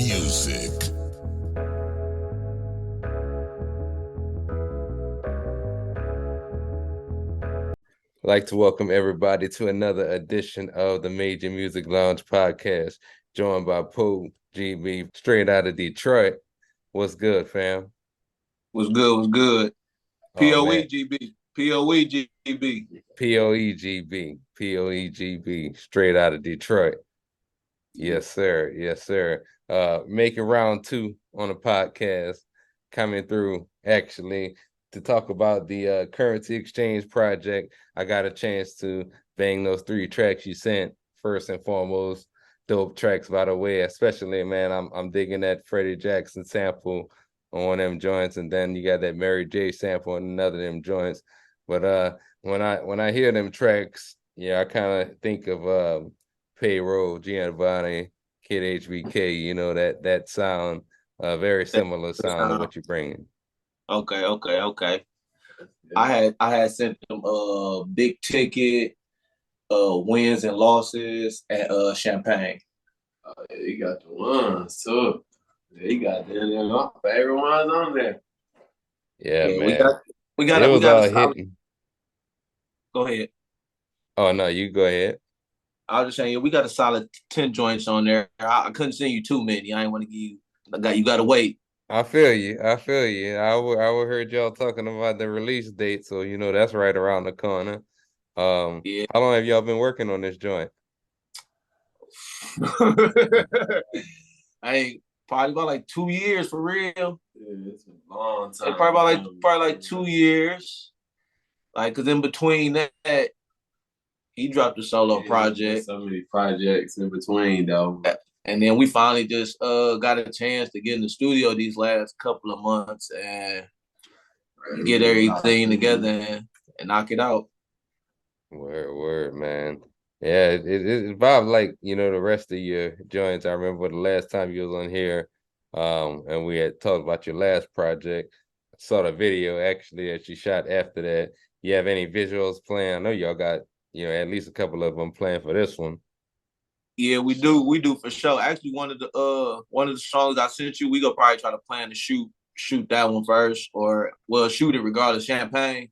Music. I'd like to welcome everybody to another edition of the Major Music Lounge podcast, joined by P.O.E GB, straight out of Detroit. What's good, fam? Was good, was good. Oh man, P.O.E GB. P.O.E GB. P.O.E GB, P.O.E GB, straight out of Detroit. Yes, sir. Yes, sir. Making round two on the podcast, coming through actually to talk about the Currensy Exchange project. I got a chance to bang those three tracks you sent. First and foremost, dope tracks by the way, especially man, I'm digging that Freddie Jackson sample on one of them joints, and then you got that Mary J sample on another of them joints. But when I hear them tracks, yeah, I kind of think of Payroll, Giovanni, Kid HBK, you know, that sound, very similar sound to what you're bringing. Okay. I had sent them big ticket, wins and losses at Champagne. Yeah, he got the ones too. Yeah, he got my favorite ones on there. Yeah, Yeah, man. we It was got all a solid. hitting. Go ahead. Oh no, you go ahead. I was just saying, yeah, we got a solid 10 joints on there. I couldn't send you too many. I ain't want to give you. You got to wait. I feel you. I feel you. I would heard y'all talking about the release date, so you know that's right around the corner. Yeah. How long have y'all been working on this joint? I ain't probably about like 2 years for real. Yeah, it's a long time. It's probably like 2 years. Like, cause in between that, he dropped a solo project. So many projects in between though. And then we finally just got a chance to get in the studio these last couple of months and get everything together and knock it out. Word, man. Yeah, it vibes like, you know, the rest of your joints. I remember the last time you was on here, and we had talked about your last project. I saw the video actually that you shot after that. You have any visuals planned? I know y'all got, you know, at least a couple of them planned for this one. Yeah, we do. We do for sure. Actually, one of the songs I sent you, we gonna probably try to plan to shoot that one first, or we'll shoot it regardless. Champagne.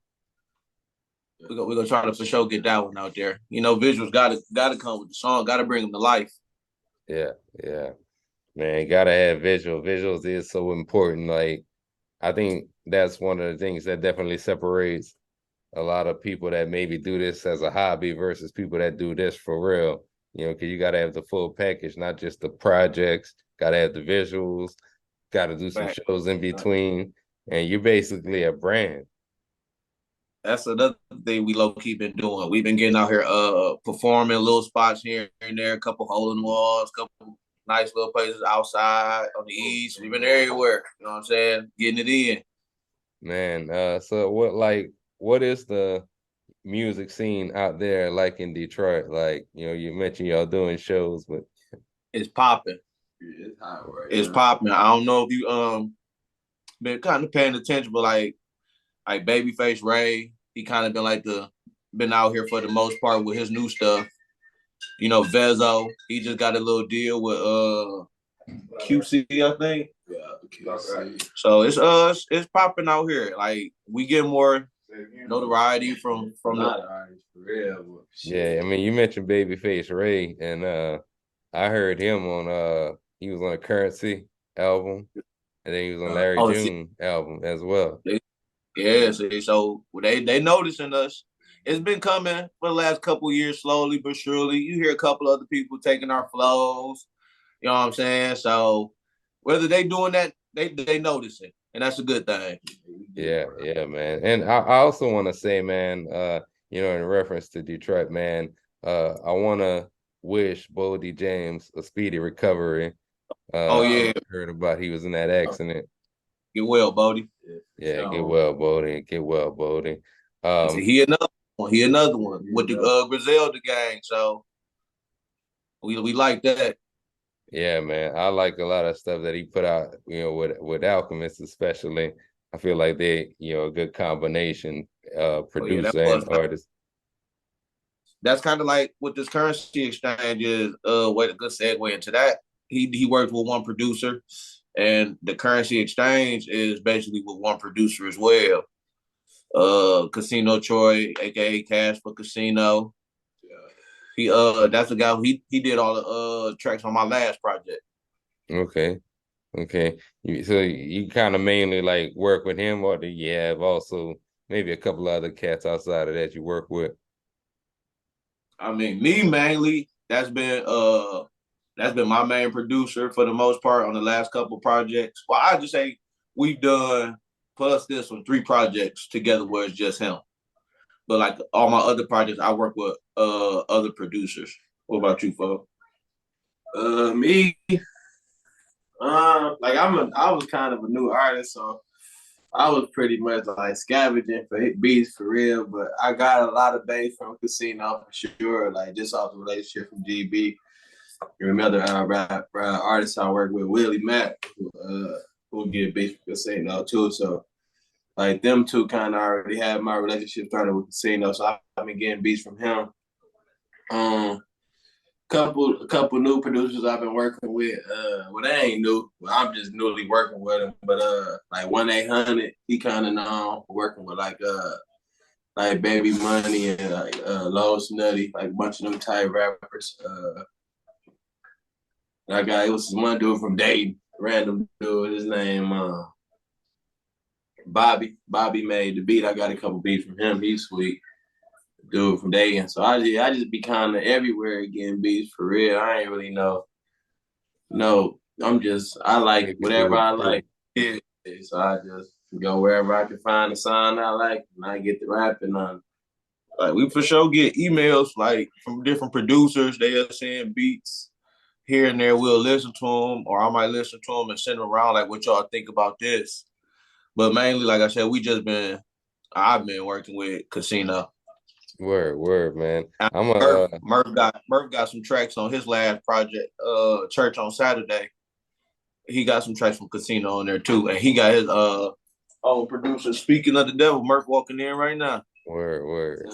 We're gonna try to for sure get that one out there. You know, visuals gotta come with the song, gotta bring them to life. Yeah, man, gotta have visuals. Visuals is so important. Like, I think that's one of the things that definitely separates a lot of people that maybe do this as a hobby versus people that do this for real. You know, because you gotta have the full package, not just the projects. Gotta have the visuals. Gotta do some shows in between, and you're basically a brand. That's another thing we low key been doing. We've been getting out here performing little spots here and there, a couple hole in the walls, couple nice little places outside on the east. We've been everywhere. You know what I'm saying? Getting it in. Man, so what is the music scene out there like in Detroit? Like, you know, you mentioned y'all doing shows, but It's popping. Yeah, it's hot right It's now. popping. I don't know if you been kind of paying attention, but like Babyface Ray, he kind of been out here for the most part with his new stuff. You know, Vezo, he just got a little deal with QC, I think. Yeah, QC. So it's popping out here. Like we get more notoriety from Not artists for real. But yeah, I mean, you mentioned Babyface Ray, and I heard him on he was on a Currency album, and then he was on Larry June album as well. Yeah, so they noticing us. It's been coming for the last couple of years, slowly but surely. You hear a couple other people taking our flows. You know what I'm saying? So whether they doing that, they notice it, and that's a good thing. Yeah, man. And I also want to say, man, you know, in reference to Detroit, man, I want to wish Bodie James a speedy recovery. Oh yeah, Heard about he was in that accident. get well, Bodie. Yeah, get well, Bodie. Get well, Bodie. He another one. He another one with the Griselda gang. So we like that. Yeah, man. I like a lot of stuff that he put out, you know, with Alchemist especially. I feel like they, you know, a good combination, producer and artist. That's kind of like what this Currensy Exchange is. What a good segue into that. he works with one producer, and the Currensy Exchange is basically with one producer as well. Casino Troy, aka Cash for Casino. He that's the guy who he did all the tracks on my last project. Okay. Okay. So you kind of mainly like work with him, or do you have also maybe a couple other cats outside of that you work with? I mean, me mainly, that's been my main producer for the most part on the last couple projects. Well, I just say we've done plus this one 3 projects together where it's just him. But like all my other projects, I work with other producers. What about you, folks? Me, like I was kind of a new artist, so I was pretty much like scavenging for hit beats for real. But I got a lot of bass from Casino for sure, like just off the relationship from GB. You remember rap artist I work with, Willie Mack, who get beats from Casino too. So like them two kind of already had my relationship started with Casino, so I've been getting beats from him. Couple new producers I've been working with. Well, they ain't new. Well, I'm just newly working with them. But like 1-800, he kind of known for working with like Baby Money and like Lowe's Nutty, like a bunch of them type rappers. It was one dude from Dayton, random dude. His name Bobby. Bobby made the beat. I got a couple beats from him. He's sweet. Dude from Dayton. So I just be kind of everywhere getting beats for real. I ain't really know. No, I like whatever I like. Yeah. So I just go wherever I can find a song I like and I get the rapping on. Like we for sure get emails like from different producers. They are saying beats here and there. We'll listen to them, or I might listen to them and send them around like what y'all think about this. But mainly, like I said, I've been working with Casino. Word, man. I'm Murph got some tracks on his last project, Church on Saturday. He got some tracks from Casino on there too, and he got his own producer. Speaking of the devil, Murph walking in right now. word.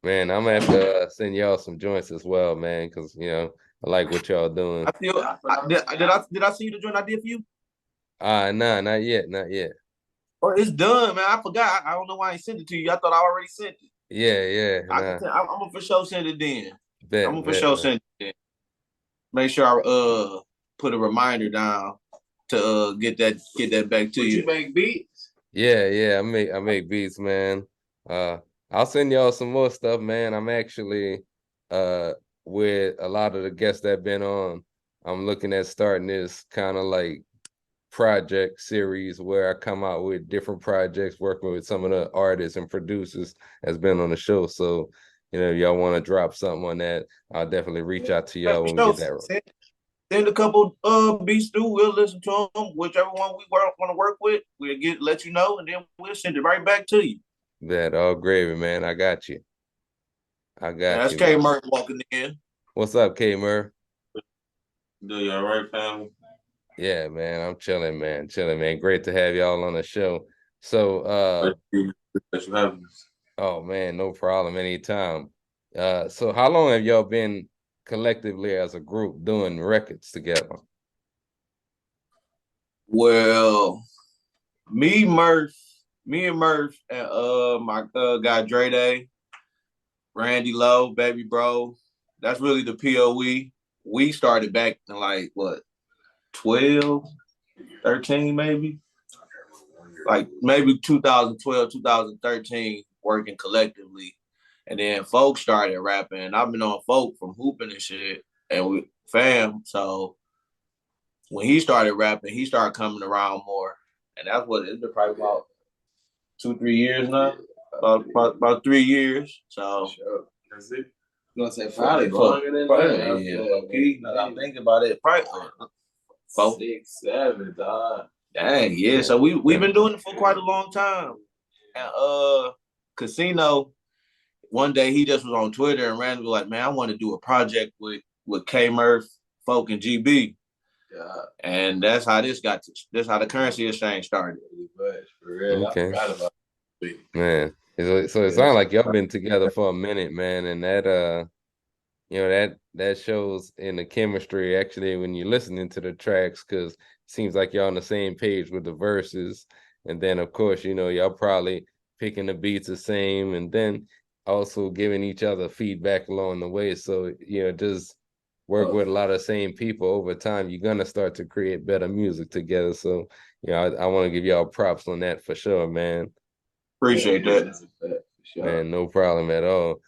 Man, I'm gonna have to send y'all some joints as well, man, because I like what y'all doing. Did I see you the joint I did for you? Nah, not yet. Oh, it's done, man. I forgot. I don't know why I sent it to you. I thought I already sent it. Yeah, nah. I'm gonna for sure send it then. Bet, I'm gonna for sure send it then. Make sure I put a reminder down to get that back to you. You make beats? Yeah. I make beats, man. I'll send y'all some more stuff, man. I'm actually with a lot of the guests that been on. I'm looking at starting this kind of like project series where I come out with different projects, working with some of the artists and producers that's been on the show. So, if y'all want to drop something on that, I'll definitely reach out to y'all when we get that. Send a couple beats through. We'll listen to them. Whichever one we want to work with, we'll let you know, and then we'll send it right back to you. That all gravy, man. I got you. That's K Murph walking in. What's up, K Murph? Do you all right, family? Yeah, man. I'm chilling, man. Great to have y'all on the show. So oh man, no problem anytime. So how long have y'all been collectively as a group doing records together? Well, me and Murph, and my guy Dre Day, Randy Lowe, Baby Bro. That's really the P.O.E. We started back in like what, 12, 13 maybe? Like maybe 2012, 2013, working collectively. And then folks started rapping. I've been on folk from hooping and shit. And we fam. So when he started rapping, he started coming around more. And that's what it's been probably about 2-3 years now. About 3 years. So that's it. I'm gonna say probably longer than that. Yeah, now I'm thinking about it. Probably 4, 6, 7, dog. Dang, yeah. So we've been doing it for quite a long time. And Casino, one day he just was on Twitter and randomly like, man, I want to do a project with K Murph, Folk, and GB. Yeah. And that's how this how the Currensy Exchange started. For real, okay. I forgot about it. Man. So it sounds like y'all been together for a minute, man, and that that shows in the chemistry actually when you're listening to the tracks, because it seems like y'all on the same page with the verses. And then of course, y'all probably picking the beats the same, and then also giving each other feedback along the way. So, just work with a lot of same people over time, you're gonna start to create better music together. So, I want to give y'all props on that for sure, man. Appreciate that. Man, no problem at all.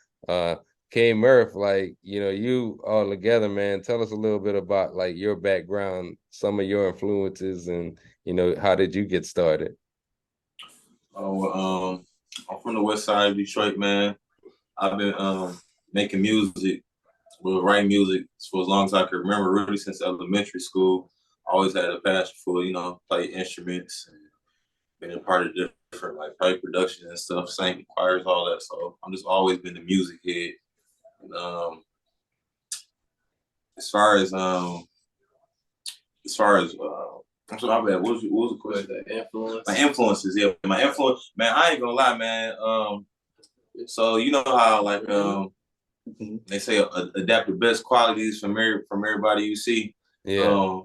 K Murph, like, you all together, man. Tell us a little bit about like your background, some of your influences, and how did you get started? Oh, I'm from the west side of Detroit, man. I've been making music, writing music for as long as I can remember, really since elementary school. I always had a passion for, play instruments, and been a part of different like play productions and stuff, sang in choirs, all that. So I'm just always been the music head. And, as far as I'm sorry, my bad. What was the question? The influence. My influences, yeah. My influence, man. I ain't gonna lie, man. So you know how like they say adapt the best qualities from everybody you see. Yeah.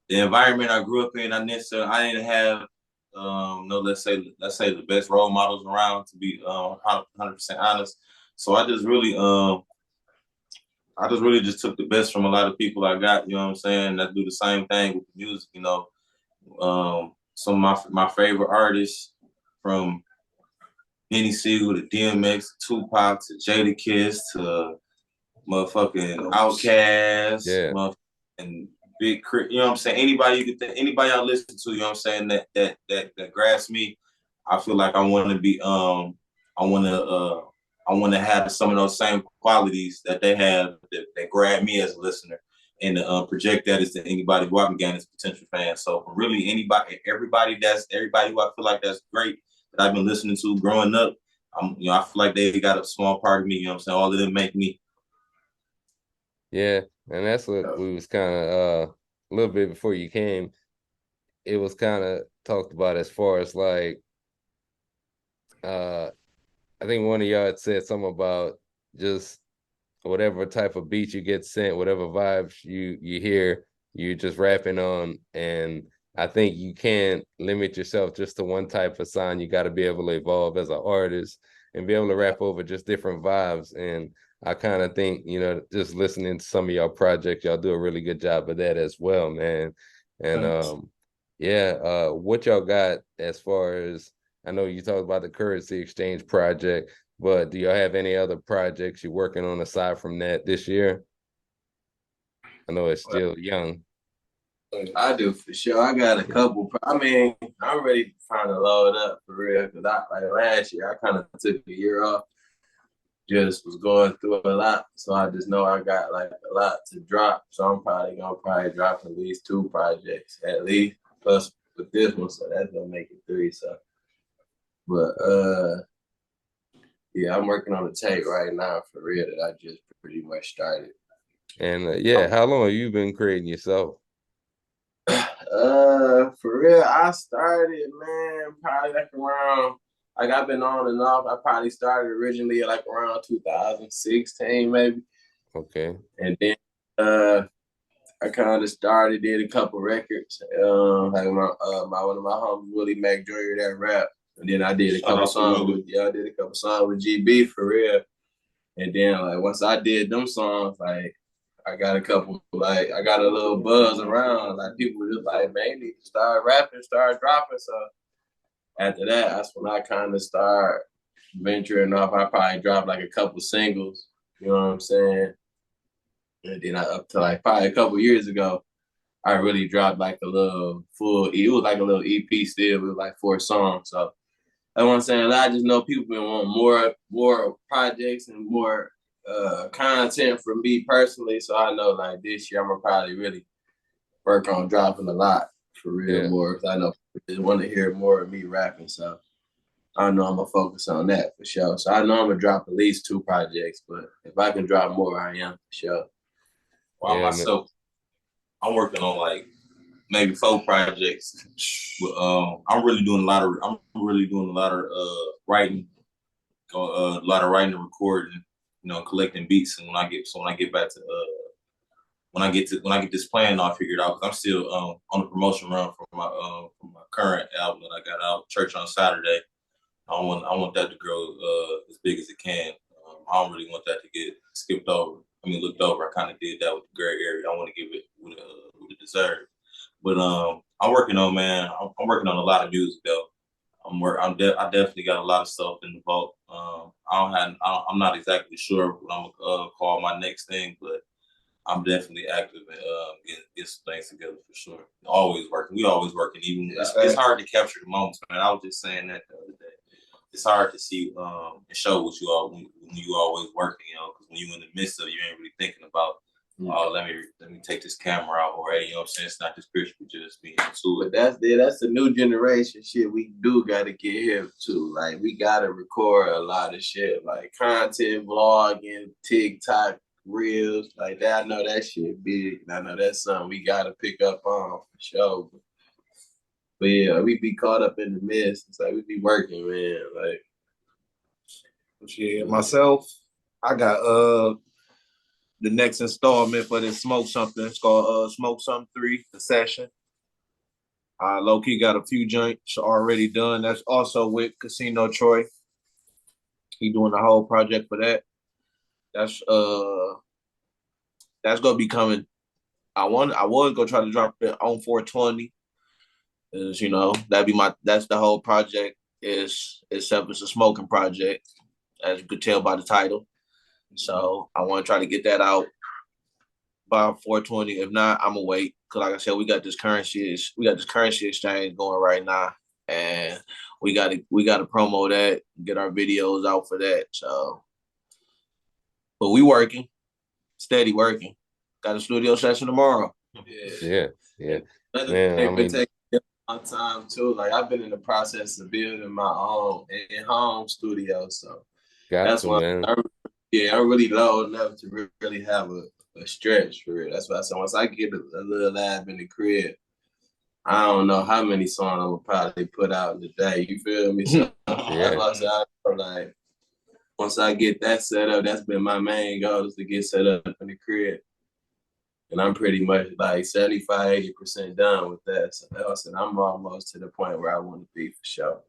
The environment I grew up in, I didn't have no let's say the best role models around, to be 100% honest. So I just really just took the best from a lot of people I got, you know what I'm saying, that do the same thing with the music, Some of my favorite artists, from Benny Siegel to DMX to Tupac to Jadakiss to motherfucking Outkast, Yeah. motherfucking Big Crit, you know what I'm saying? Anybody you could anybody I listen to, you know what I'm saying, that grasps me. I feel like I wanna have some of those same qualities that they have that grab me as a listener, and project that as to anybody who I can gain as a potential fan. So for really everybody who I feel like that's great that I've been listening to growing up, I feel like they got a small part of me, you know what I'm saying? All of them make me. Yeah, and that's what we was kind of a little bit before you came. It was kind of talked about as far as like I think one of y'all had said something about just whatever type of beat you get sent, whatever vibes you hear, you just rapping on. And I think you can't limit yourself just to one type of sound. You got to be able to evolve as an artist and be able to rap over just different vibes. And I kind of think, just listening to some of y'all projects, y'all do a really good job of that as well, man. And yeah, what y'all got as far as, I know you talked about the Currensy Exchange project, but do y'all have any other projects you're working on aside from that this year? I know it's still young. I do for sure. I got a couple. I mean, I'm ready trying to load up for real, because like last year I kind of took a year off. Just was going through a lot, so I just know I got like a lot to drop. So I'm probably gonna drop at least 2 projects at least, plus with this one, so that's gonna make it 3. So, but yeah, I'm working on a tape right now for real that I just pretty much started. And yeah, how long have you been creating yourself? For real, I started, man, probably like around, like I've been on and off. I probably started originally like around 2016, maybe. Okay. And then I kind of started, did a couple records. Like my one of my homies, Willie Mac Jr., that rap. And then I did a couple songs with GB for real. And then like once I did them songs, like I got a couple, like I got a little buzz around. Like people were just like, man, you need to start rapping, start dropping. So after that, that's when I kind of start venturing off. I probably dropped like a couple singles, you know what I'm saying? And then up to like probably a couple years ago, I really dropped like a little it was like a little EP still with like 4 songs. So that's what I'm saying. I just know people been wanting more projects and more content from me personally. So I know like this year I'm gonna probably really work on dropping a lot for real, Yeah. more, because I know people just want to hear more of me rapping. So I know I'm gonna focus on that for sure. So I know I'm gonna drop at least 2 projects, but if I can drop more, I am for sure. Well, Yeah, man. myself, I'm working on like maybe 4 projects. But, I'm really doing a lot of writing, a lot of writing and recording. collecting beats. And when I get back to when I get this plan all figured out, because I'm still on the promotion run for my current album that I got out, Church on Saturday. I want that to grow as big as it can. I don't really want that to get skipped over. Looked over. I kind of did that with the gray area. I want to give it what it deserves. But I'm working on, man. I'm working on a lot of music though. I definitely got a lot of stuff in the vault. I'm not exactly sure what I'm gonna call my next thing, but I'm definitely active and get some things together for sure. Always working. We always working. Even it's hard to capture the moments, man. I was just saying that the other day. It's hard to see and show what you are when you always working, because when you in the midst of it, you ain't really thinking about, oh, let me take this camera out, or hey, what I'm saying? It's not this picture, but just being into it. But that's the new generation shit. We do gotta get hip to. Like, we gotta record a lot of shit, like content, vlogging, TikTok, reels, like that. I know that shit big. And I know that's something we gotta pick up on for sure. But yeah, we be caught up in the mist. It's like we be working, man. Like, yeah, myself, I got the next installment for this Smoke Something. It's called Smoke Something 3, The Session. Low key got a few joints already done. That's also with Casino Troy. He doing the whole project for that. That's gonna be coming. I was gonna try to drop it on 420. Is that's the whole project. It's a smoking project, as you could tell by the title. So I want to try to get that out by 420. If not, I'm gonna wait, because like I said, we got this currency exchange going right now, and we gotta promo that, get our videos out for that. So, but we working, steady working. Got a studio session tomorrow. Yeah. Man, taking my time too. Like, I've been in the process of building my own in-home studio, so that's why man. I'm really low enough to really have a stretch for it. That's why I said, once I get a little lab in the crib, I don't know how many songs I'm gonna probably put out in the day. You feel me? So that's why I said, like, once I get that set up, that's been my main goal, is to get set up in the crib. And I'm pretty much like 75, 80% done with that. So I'm almost to the point where I want to be, for sure.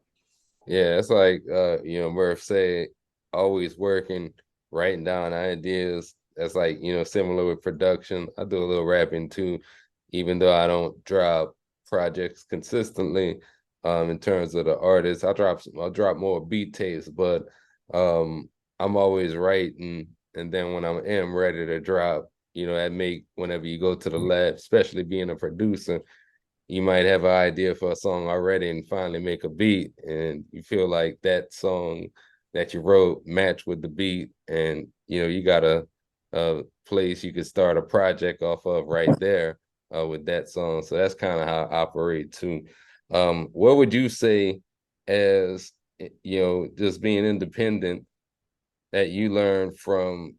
Yeah, it's like Murph said, always working, writing down ideas. That's like, similar with production. I do a little rapping too, even though I don't drop projects consistently. In terms of the artists, I'll drop more beat tapes, but I'm always writing, and then when I am ready to drop, that make, whenever you go to the lab, especially being a producer, you might have an idea for a song already and finally make a beat, and you feel like that song that you wrote match with the beat, and you got a place you could start a project off of right there with that song. So that's kind of how I operate too. What would you say, as just being independent, that you learned from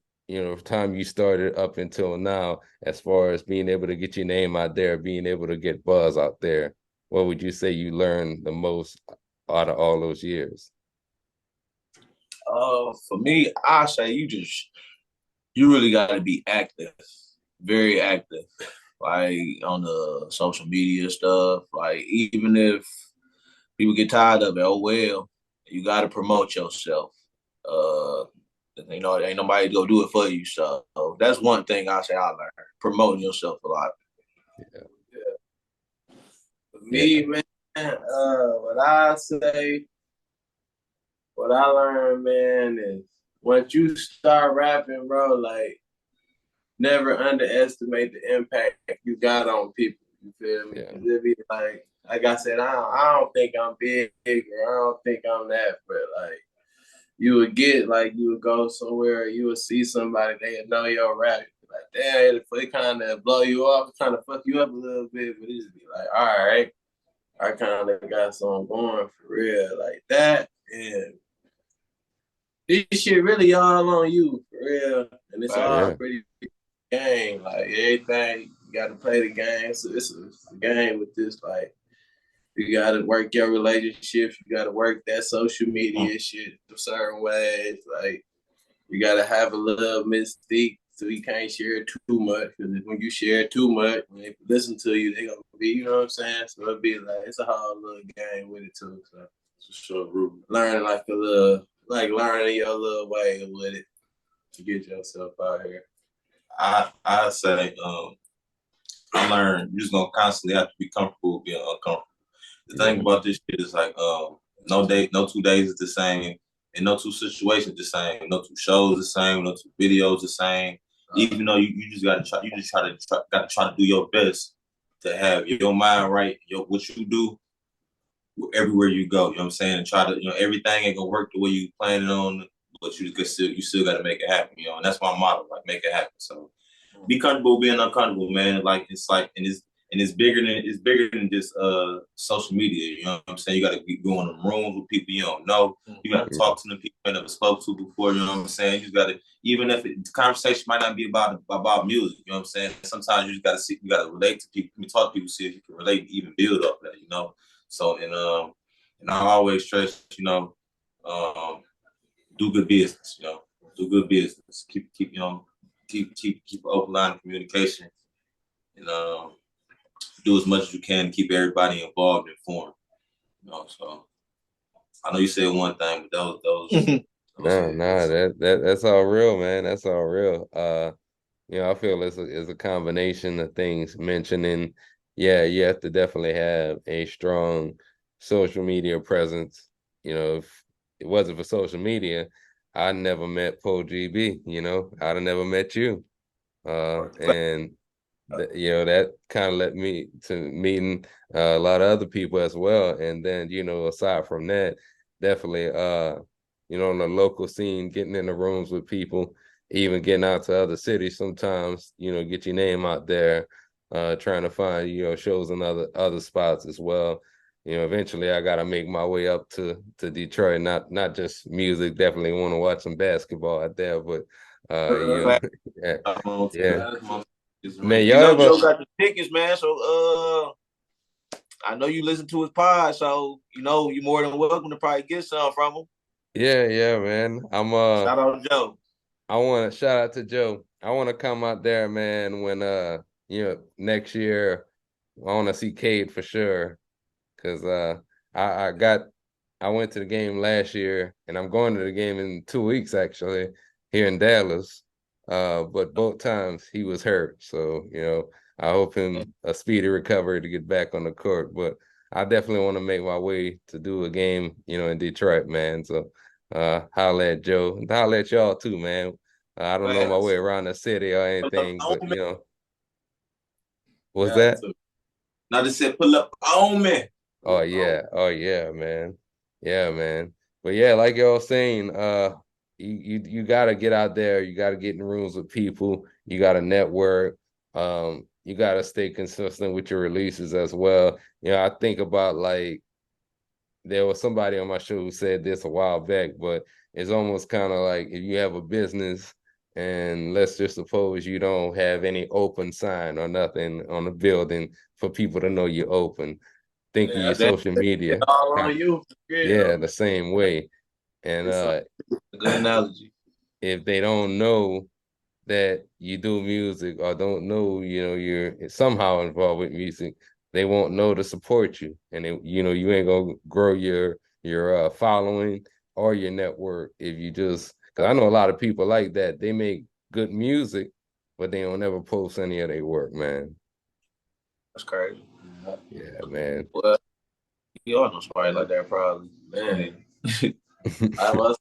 time you started up until now, as far as being able to get your name out there, being able to get buzz out there? What would you say you learned the most out of all those years? For me, I say you really got to be active, very active, like on the social media stuff. Like, even if people get tired of it, oh well, you got to promote yourself. Ain't nobody go do it for you. So that's one thing I say I learned: promoting yourself a lot. Yeah. For me, man, what I learned, man, is once you start rapping, bro, like, never underestimate the impact you got on people. You feel me? Yeah. It be like I said, I don't think I'm big, or I don't think I'm that, but like, you would go somewhere, you would see somebody, they would know your rap. Like, damn, it kind of blow you off, kind of fuck you up a little bit, but it just be like, all right, I kind of got something going for real, like that. And this shit really all on you, for real. And it's all pretty game. Like, everything, you got to play the game. So it's a game with this, like, you got to work your relationships. You got to work that social media shit a certain ways. Like, you gotta have a little mystique, so you can't share too much. Because when you share too much, when they listen to you, they gonna be, you know what I'm saying? So it'll be like it's a whole little game with it too. So for sure, Ruben. Learning like a little, like learning your little way with it to get yourself out here. I say I learned you're just gonna constantly have to be comfortable being uncomfortable. The thing about this shit is like no 2 days is the same, and no two situations the same, no two shows the same, no two videos the same. Even though you just gotta try, gotta try to do your best to have your mind right, what you do everywhere you go. You know what I'm saying? And try to, everything ain't gonna work the way you planning on, but you still gotta make it happen. And that's my motto, like make it happen. So be comfortable being uncomfortable, man. Like it's like, and it's bigger than just social media. You know what I'm saying? You got to be going in rooms with people you don't know. You got to talk to them people you never spoke to before. You know what I'm saying? You got to, even if the conversation might not be about music. You know what I'm saying? Sometimes you just got to see, you got to relate to people. Talk to people, see if you can relate, even build up that. So and I always stress, do good business. Do good business. Keep an open line of communication, and do as much as you can to keep everybody involved and informed. So I know you said one thing, but those No, that's all real, man. That's all real. I feel it's a combination of things mentioning. Yeah, you have to definitely have a strong social media presence. If it wasn't for social media, I never met P.O.E GB. I'd have never met you. And that kind of led me to meeting a lot of other people as well. And then, aside from that, definitely, on the local scene, getting in the rooms with people, even getting out to other cities sometimes, get your name out there, trying to find, shows in other spots as well. Eventually I got to make my way up to Detroit, not just music, definitely want to watch some basketball out there, but, yeah. Yeah. Man, y'all ever... Joe got the tickets, man. So I know you listen to his pod, so you're more than welcome to probably get some from him. Yeah, man. Shout out to Joe. I want to shout out to Joe. I want to come out there, man, when next year I want to see Cade for sure. Cause I went to the game last year and I'm going to the game in 2 weeks actually here in Dallas. But both times he was hurt. So, I hope him a speedy recovery to get back on the court. But I definitely want to make my way to do a game, in Detroit, man. So holla at Joe. And holla at y'all too, man. I don't know my way around the city or anything, but what's that? Now just said pull up on me. Oh yeah, man. Yeah, man. But yeah, like y'all saying, you gotta get out there, you gotta get in rooms with people, you gotta network, you gotta stay consistent with your releases as well. I think about like there was somebody on my show who said this a while back, but it's almost kind of like if you have a business and let's just suppose you don't have any open sign or nothing on the building for people to know you're open. Think of your social media. All on you. Yeah, the same way. And a good analogy. If they don't know that you do music or don't know, you're somehow involved with music, they won't know to support you. And you ain't gonna grow your following or your network if you just, because I know a lot of people like that. They make good music, but they don't ever post any of their work, man. That's crazy. Yeah, man. Well, you all know somebody like that probably. Man. I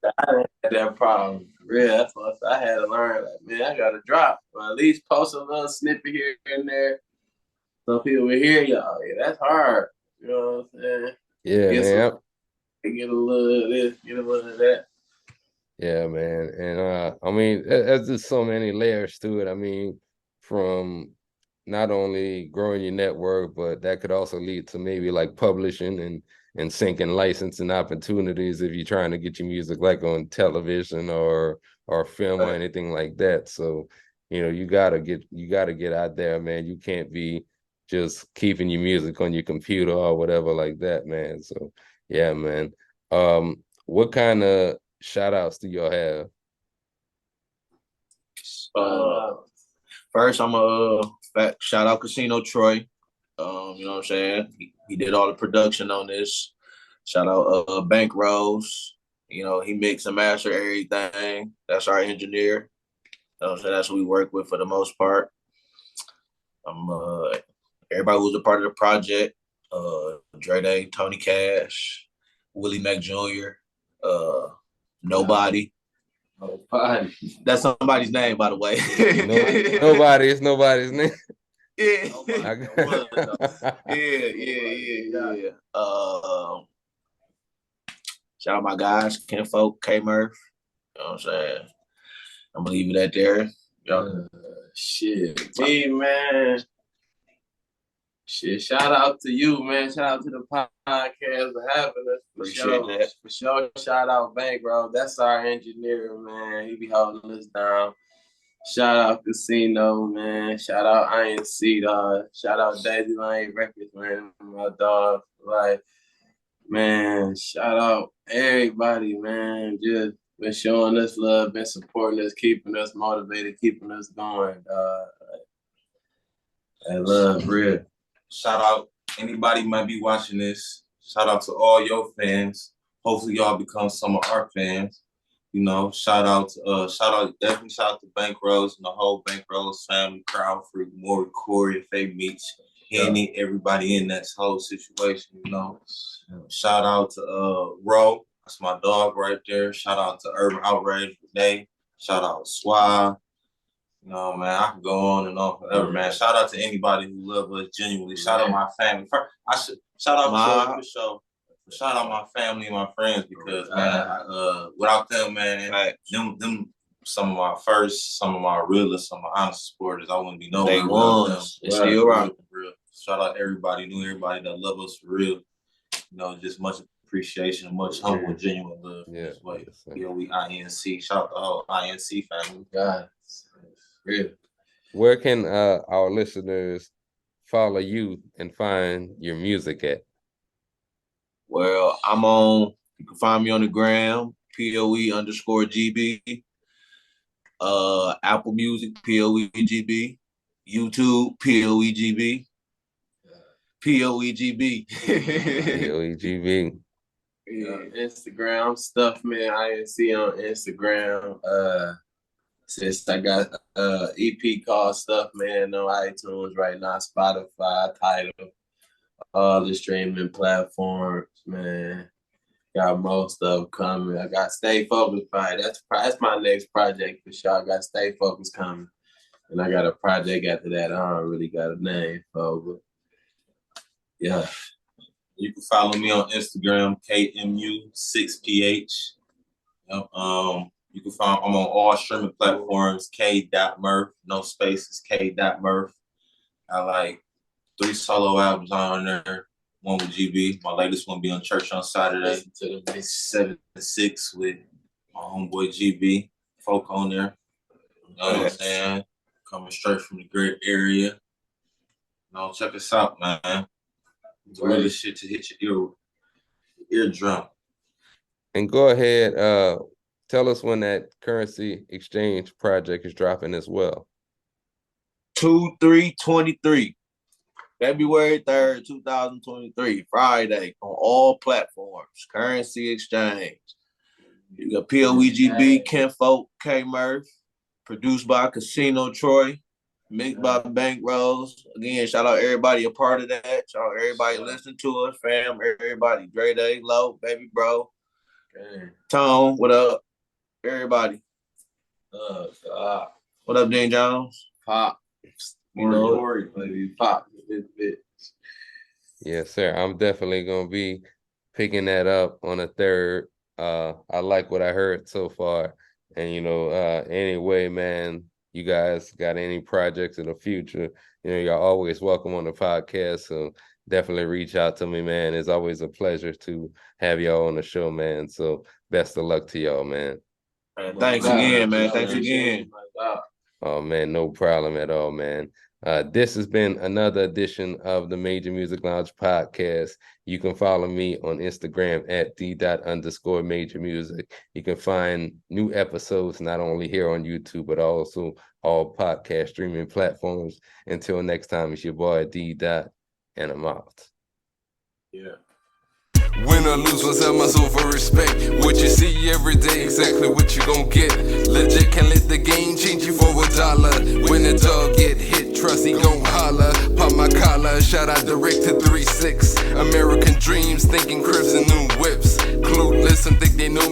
had that problem. Real, that's what I had to learn. Like, man, I gotta drop, or at least post a little snippet here and there, so people will hear y'all. Yeah, that's hard. You know what I'm saying? Yeah, man. Get a little of this, get a little of that. Yeah, man. And I mean, there's just so many layers to it. I mean, from not only growing your network, but that could also lead to maybe like publishing and syncing licensing opportunities if you're trying to get your music like on television or film or anything like that. So, you gotta get out there, man. You can't be just keeping your music on your computer or whatever like that, man. So yeah, man. What kind of shout outs do y'all have? First, I'm shout out Casino Troy. You know what I'm saying? He did all the production on this. Shout out Bank Rose. You know, he mixed and mastered everything. That's our engineer. You know what I'm saying? That's what we work with for the most part. Everybody who was a part of the project. Dre Day, Tony Cash, Willie Mack Jr., Nobody. That's somebody's name, by the way. Nobody. It's nobody's name. Yeah. Yeah. Shout out my guys, Kenfolk, K Murph. You know what I'm saying? I'm gonna leave it at there. Shit, me, man. Shit, shout out to you, man. Shout out to the podcast for having us. Appreciate that. For sure, shout out Bankroll. That's our engineer, man. He be holding us down. Shout out Casino, man. Shout out INC, dog. Shout out Daisy Lane Records, man. My dog. Like, man, shout out everybody, man. Just been showing us love, been supporting us, keeping us motivated, keeping us going, dog. I love real. Shout out anybody might be watching this. Shout out to all your fans. Hopefully y'all become some of our fans. You know, definitely shout out to Bank Rose and the whole Bank Rose family, Crowd Freak, Maury, Corey, and Faye Meach, Henny, everybody in that whole situation, you know. Shout out to Ro, that's my dog right there. Shout out to Urban Outrage today. Shout out to Swab. You know, man, I can go on and on forever, man. Shout out to anybody who love us genuinely. Shout out my family. Shout out for sure. Shout out my family and my friends because man, without them, man, them some of my first, some of my realest, some of my honest supporters, I wouldn't be nowhere without them. It's still right. Shout out everybody, everybody that love us for real. You know, just much appreciation and much humble and genuine love. Yeah. P.O.E INC. Shout out to the whole INC family. God. Real. Where can our listeners follow you and find your music at? Well, you can find me on the gram, P.O.E _GB, Apple Music, P.O.E GB, YouTube, P.O.E GB, P.O.E GB. P.O.E GB. Yeah, Instagram stuff, man. INC on Instagram. Since I got EP called Stuff, man, on iTunes right now, Spotify, Tidal, all the streaming platforms, man. Got most of them coming. I got Stay Focused by that's my next project for sure. I got Stay Focused coming. And I got a project after that I don't really got a name for, but yeah. You can follow me on Instagram, KMU6PH. You can find I'm on all streaming platforms, K.Murph, no spaces, K.Murph. I like 3 solo albums on there. One with GB. My latest one be on Church on Saturday. To the 7 to 6 with my homeboy GB. Folk on there. You know what I'm saying? Coming straight from the great area. You know, check us out, man. It's really shit to hit your eardrum. And go ahead, tell us when that Currensy Exchange project is dropping as well. 2/3/23. February 3rd, 2023, Friday, on all platforms. Currensy Exchange. You got P.O.E GB, Kenfolk, K Murph, produced by Casino Troy, mixed by Bank Rose. Again, shout out everybody a part of that. Shout out everybody listening to us, fam, everybody. Dre Day, Low, Baby Bro, Tone, what up? Everybody. What up, Dean Jones? Pop. You know, Pop. Yes, sir. I'm definitely gonna be picking that up on the 3rd. I like what I heard so far. And anyway, man, you guys got any projects in the future, you're always welcome on the podcast. So definitely reach out to me, man. It's always a pleasure to have y'all on the show, man. So best of luck to y'all, man. Thanks again, man. Thanks again. Oh, man, no problem at all, man. This has been another edition of the Major Music Lounge podcast. You can follow me on Instagram at @d_major music. You can find new episodes not only here on YouTube, but also all podcast streaming platforms. Until next time, it's your boy D. And I'm out. Yeah. Win or lose, must have my soul for respect. What you see every day, exactly what you gon' get. Legit, can't let the game change you for $1. When the dog get hit, trust he gon' holler. Pop my collar, shout out direct to 3-6. American dreams, thinking cribs and new whips. Clueless and think they know me.